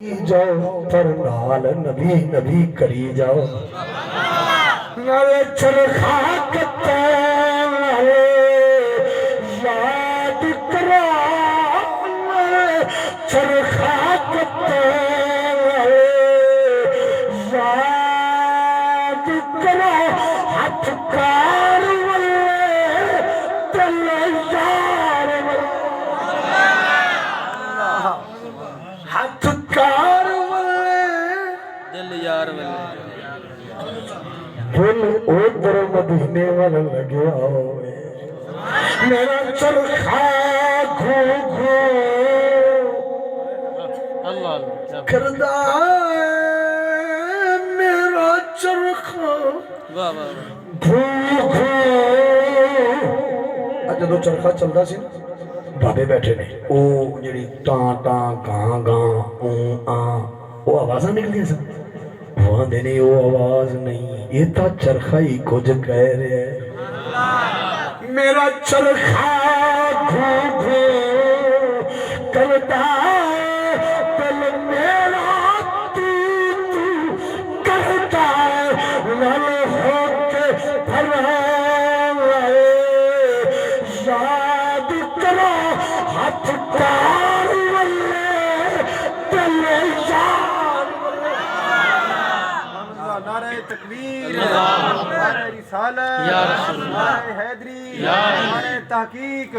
جاؤ پر نال نبی نبی کری جاؤ نالے چرخا کتے یاد کرا چرخا کتے یاد کرا ہاتھ کار والے دل یار ہاتھ کار والے دل یار والے دل ادھر مدینے والا لگیا ہوئے میرا چرخا گھو گھو اللہ کردہ میرا چرخا واہ واہ گھو گھو جدو چرخا چلتا سی بابے بیٹھے نے او جڑی ٹاں ٹاں گاں گاں اون آن وہ آوازاں نکلدیاں سن وہ آندے نے وہ آواز نہیں یہ تا چرخا ہی کچھ کہہ رہے ہے میرا چرخا گھو گھو کرتا دل میرا تو کرتا ول ہو کے یاد کرو ہاتھ کار والے دل یار نعرہ تکبیر نعرہ رسالت یا رسول اللہ نعرہ حیدری نعرہ تحقیق